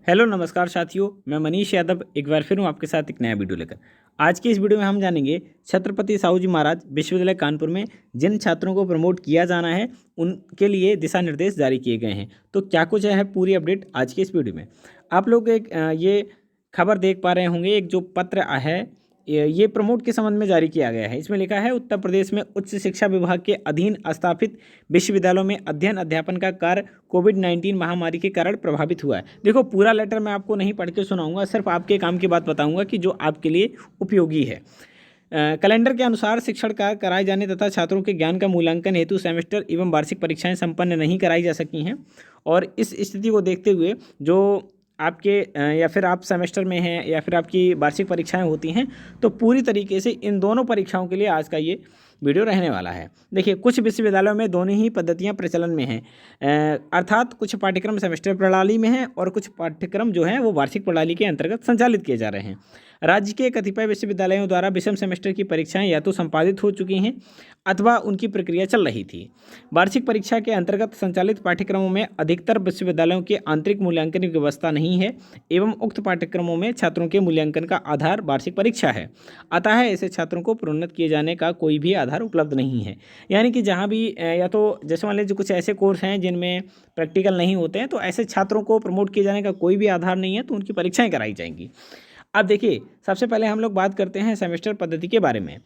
Hello नमस्कार साथियों, मैं मनीष यादव एक बार फिर हूँ आपके साथ एक नया वीडियो लेकर। आज की इस वीडियो में हम जानेंगे छत्रपति साहू जी महाराज विश्वविद्यालय कानपुर में जिन छात्रों को प्रमोट किया जाना है उनके लिए दिशा निर्देश जारी किए गए हैं। तो क्या कुछ है पूरी अपडेट आज की इस वीडियो में। आप लोग एक ये खबर देख पा रहे होंगे, एक जो पत्र है ये प्रमोट के संबंध में जारी किया गया है। इसमें लिखा है उत्तर प्रदेश में उच्च शिक्षा विभाग के अधीन स्थापित विश्वविद्यालयों में अध्ययन अध्यापन का कार्य कोविड-19 महामारी के कारण प्रभावित हुआ है। देखो, पूरा लेटर मैं आपको नहीं पढ़ के सुनाऊंगा, सिर्फ आपके काम की बात बताऊंगा कि जो आपके लिए उपयोगी है। कैलेंडर के अनुसार शिक्षण कार्य कराए जाने तथा छात्रों के ज्ञान का मूल्यांकन हेतु सेमेस्टर एवं वार्षिक परीक्षाएं संपन्न नहीं कराई जा सकी हैं। और इस स्थिति को देखते हुए जो आपके या फिर आप सेमेस्टर में हैं या फिर आपकी वार्षिक परीक्षाएं होती हैं, तो पूरी तरीके से इन दोनों परीक्षाओं के लिए आज का ये वीडियो रहने वाला है। देखिए, कुछ विश्वविद्यालयों में दोनों ही पद्धतियां प्रचलन में हैं, अर्थात कुछ पाठ्यक्रम सेमेस्टर प्रणाली में हैं और कुछ पाठ्यक्रम जो हैं वो वार्षिक प्रणाली के अंतर्गत संचालित किए जा रहे हैं। राज्य के कतिपय विश्वविद्यालयों द्वारा विषम सेमेस्टर की परीक्षाएं या तो संपादित हो चुकी हैं अथवा उनकी प्रक्रिया चल रही थी। वार्षिक परीक्षा के अंतर्गत संचालित पाठ्यक्रमों में अधिकतर विश्वविद्यालयों के आंतरिक मूल्यांकन की व्यवस्था नहीं है एवं उक्त पाठ्यक्रमों में छात्रों के मूल्यांकन का आधार वार्षिक परीक्षा है। अतः ऐसे छात्रों को प्रोन्नत किए जाने का कोई भी आधार उपलब्ध नहीं है। यानी कि जहाँ भी या तो जैसे मान लीजिए कुछ ऐसे कोर्स हैं जिनमें प्रैक्टिकल नहीं होते हैं, तो ऐसे छात्रों को प्रमोट किए जाने का कोई भी आधार नहीं है, तो उनकी परीक्षाएं कराई जाएंगी। अब देखिए, सबसे पहले हम लोग बात करते हैं सेमेस्टर पद्धति के बारे में।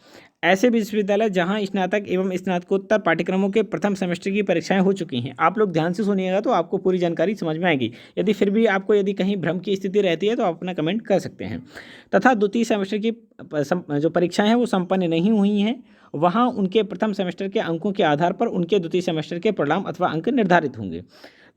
ऐसे विश्वविद्यालय जहां स्नातक एवं स्नातकोत्तर पाठ्यक्रमों के प्रथम सेमेस्टर की परीक्षाएं हो चुकी हैं, आप लोग ध्यान से सुनिएगा तो आपको पूरी जानकारी समझ में आएगी। यदि फिर भी आपको यदि कहीं भ्रम की स्थिति रहती है तो आप अपना कमेंट कर सकते हैं। तथा द्वितीय सेमेस्टर की जो परीक्षाएं हैं वो संपन्न नहीं हुई हैं, वहाँ उनके प्रथम सेमेस्टर के अंकों के आधार पर उनके द्वितीय सेमेस्टर के परिणाम अथवा अंक निर्धारित होंगे।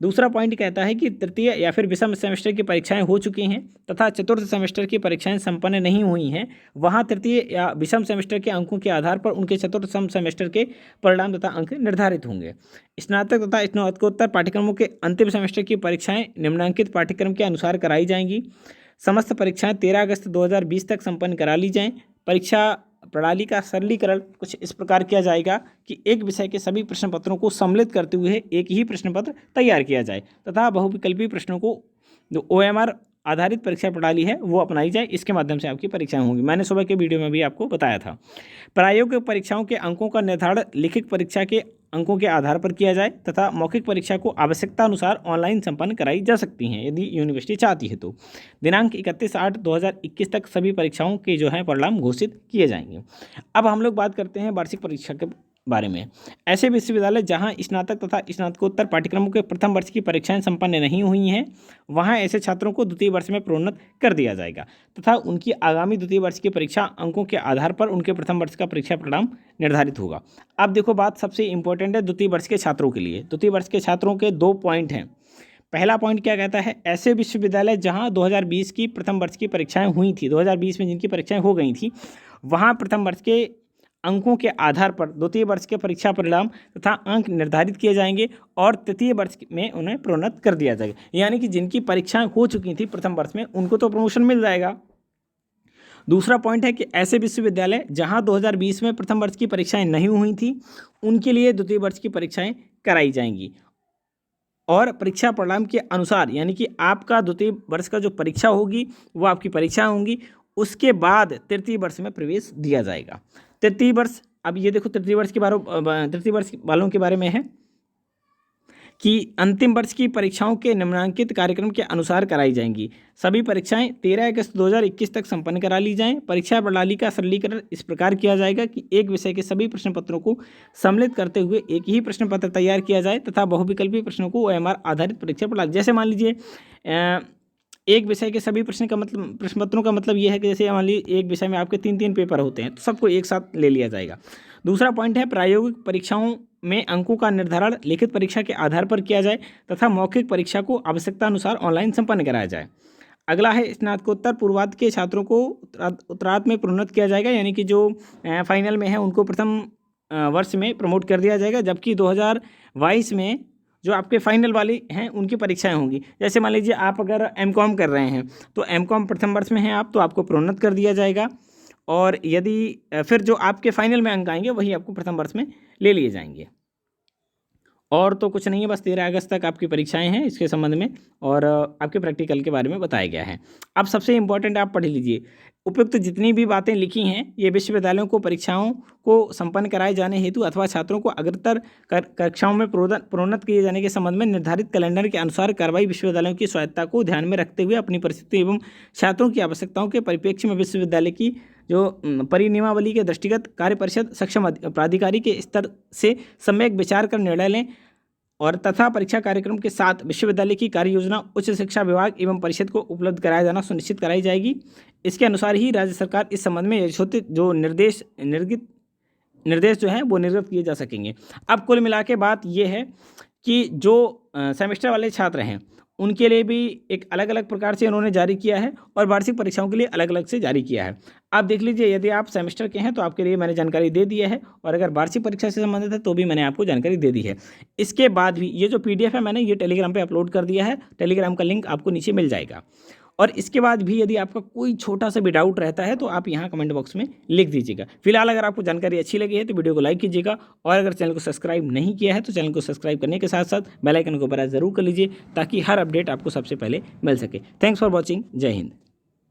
दूसरा पॉइंट कहता है कि तृतीय या फिर विषम सेमेस्टर की परीक्षाएं हो चुकी हैं तथा चतुर्थ सेमेस्टर की परीक्षाएं संपन्न नहीं हुई हैं, वहां तृतीय या विषम सेमेस्टर के अंकों के आधार पर उनके चतुर्थ सेमेस्टर के परिणाम तथा अंक निर्धारित होंगे। स्नातक तथा स्नातकोत्तर पाठ्यक्रमों के अंतिम सेमेस्टर की परीक्षाएं निम्नांकित पाठ्यक्रम के अनुसार कराई जाएंगी। समस्त परीक्षाएं 13 अगस्त 2020 तक संपन्न करा ली जाएँ। परीक्षा प्रणाली का सरलीकरण कुछ इस प्रकार किया जाएगा कि एक विषय के सभी प्रश्न पत्रों को सम्मिलित करते हुए एक ही प्रश्न पत्र तैयार किया जाए तथा बहुविकल्पी प्रश्नों को जो OMR आधारित परीक्षा प्रणाली है वो अपनाई जाए। इसके माध्यम से आपकी परीक्षाएं होंगी। मैंने सुबह के वीडियो में भी आपको बताया था। प्रायोगिक परीक्षाओं के अंकों का निर्धारण लिखित परीक्षा के अंकों के आधार पर किया जाए तथा मौखिक परीक्षा को आवश्यकता अनुसार ऑनलाइन संपन्न कराई जा सकती हैं यदि यूनिवर्सिटी चाहती है तो। दिनांक 31/8/2021 तक सभी परीक्षाओं के जो है परिणाम घोषित किए जाएंगे। अब हम लोग बात करते हैं वार्षिक परीक्षा के बारे में। ऐसे विश्वविद्यालय जहां स्नातक तथा स्नातकोत्तर पाठ्यक्रमों के प्रथम वर्ष की परीक्षाएं संपन्न नहीं हुई हैं, वहां ऐसे छात्रों को द्वितीय वर्ष में प्रोन्नत कर दिया जाएगा तथा उनकी आगामी द्वितीय वर्ष की परीक्षा अंकों के आधार पर उनके प्रथम वर्ष का परीक्षा परिणाम निर्धारित होगा। अब देखो, बात सबसे इंपॉर्टेंट है द्वितीय वर्ष के छात्रों के लिए। द्वितीय वर्ष के छात्रों के 2 पॉइंट हैं। पहला पॉइंट क्या कहता है, ऐसे विश्वविद्यालय जहां 2020 की प्रथम वर्ष की परीक्षाएं हुई थी, 2020 में जिनकी परीक्षाएं हो गई थी, वहां प्रथम वर्ष के अंकों के आधार पर द्वितीय वर्ष के परीक्षा परिणाम तथा अंक निर्धारित किए जाएंगे और तृतीय वर्ष में उन्हें प्रोन्नत कर दिया जाएगा। यानी कि जिनकी परीक्षाएं हो चुकी थी प्रथम वर्ष में, उनको तो प्रमोशन मिल जाएगा। दूसरा पॉइंट है कि ऐसे विश्वविद्यालय जहां 2020 में प्रथम वर्ष की परीक्षाएं नहीं हुई थी, उनके लिए द्वितीय वर्ष की परीक्षाएं कराई जाएंगी और परीक्षा परिणाम के अनुसार, यानी कि आपका द्वितीय वर्ष का जो परीक्षा होगी वो आपकी परीक्षा होंगी, उसके बाद तृतीय वर्ष में प्रवेश दिया जाएगा। तृतीय वर्ष, अब ये देखो तृतीय वर्ष वालों के बारे में है कि अंतिम वर्ष की परीक्षाओं के निम्नांकित कार्यक्रम के अनुसार कराई जाएंगी। सभी परीक्षाएं 13 अगस्त 2021 तक संपन्न करा ली जाएं। परीक्षा प्रणाली का सरलीकरण इस प्रकार किया जाएगा कि एक विषय के सभी प्रश्न पत्रों को सम्मिलित करते हुए एक ही प्रश्न पत्र तैयार किया जाए तथा बहुविकल्पी प्रश्नों को OMR आधारित परीक्षा प्रणाली, जैसे मान लीजिए एक विषय के सभी प्रश्न पत्रों का मतलब ये है कि जैसे मान लीजिए एक विषय में आपके 3 पेपर होते हैं, तो सबको एक साथ ले लिया जाएगा। दूसरा पॉइंट है प्रायोगिक परीक्षाओं में अंकों का निर्धारण लिखित परीक्षा के आधार पर किया जाए तथा मौखिक परीक्षा को आवश्यकता अनुसार ऑनलाइन संपन्न कराया जाए। अगला है स्नातकोत्तर पूर्वार्ध के छात्रों को उत्तरार्ध में प्रोन्नत किया जाएगा, यानी कि जो फाइनल में है उनको प्रथम वर्ष में प्रमोट कर दिया जाएगा, जबकि 2022 में जो आपके फाइनल वाले हैं उनकी परीक्षाएं होंगी। जैसे मान लीजिए आप अगर MCOM कर रहे हैं तो MCOM प्रथम वर्ष में हैं आप, तो आपको प्रोन्नत कर दिया जाएगा और यदि फिर जो आपके फाइनल में अंक आएंगे वही आपको प्रथम वर्ष में ले लिए जाएंगे। और तो कुछ नहीं है, बस 13 अगस्त तक आपकी परीक्षाएं हैं इसके संबंध में, और आपके प्रैक्टिकल के बारे में बताया गया है। अब सबसे इम्पोर्टेंट आप पढ़ लीजिए, उपयुक्त जितनी भी बातें लिखी हैं ये विश्वविद्यालयों को परीक्षाओं को संपन्न कराए जाने हेतु अथवा छात्रों को अग्रतर कक्षाओं में प्रोन्नत किए जाने के संबंध में निर्धारित कैलेंडर के अनुसार कार्रवाई विश्वविद्यालयों की स्वायत्तता को ध्यान में रखते हुए अपनी परिस्थिति एवं छात्रों की आवश्यकताओं के परिप्रेक्ष्य में विश्वविद्यालय की जो परिनियमावली के दृष्टिगत कार्य परिषद सक्षम प्राधिकारी के स्तर से सम्यक विचार कर निर्णय लें, और तथा परीक्षा कार्यक्रम के साथ विश्वविद्यालय की कार्य योजना उच्च शिक्षा विभाग एवं परिषद को उपलब्ध कराया जाना सुनिश्चित कराई जाएगी। इसके अनुसार ही राज्य सरकार इस संबंध में यथोचित जो निर्देश जो हैं वो निर्गत किए जा सकेंगे। अब कुल मिला के बात ये है कि जो सेमेस्टर वाले छात्र हैं उनके लिए भी एक अलग अलग प्रकार से उन्होंने जारी किया है और वार्षिक परीक्षाओं के लिए अलग अलग से जारी किया है। आप देख लीजिए, यदि आप सेमेस्टर के हैं तो आपके लिए मैंने जानकारी दे दी है, और अगर वार्षिक परीक्षा से संबंधित है तो भी मैंने आपको जानकारी दे दी है। इसके बाद भी ये जो PDF है मैंने ये टेलीग्राम पे अपलोड कर दिया है, टेलीग्राम का लिंक आपको नीचे मिल जाएगा। और इसके बाद भी यदि आपका कोई छोटा सा भी डाउट रहता है तो आप यहाँ कमेंट बॉक्स में लिख दीजिएगा। फिलहाल अगर आपको जानकारी अच्छी लगी है तो वीडियो को लाइक कीजिएगा, और अगर चैनल को सब्सक्राइब नहीं किया है तो चैनल को सब्सक्राइब करने के साथ साथ बेल आइकन को प्रेस जरूर कर लीजिए ताकि हर अपडेट आपको सबसे पहले मिल सके। Thanks for watching. जय हिंद।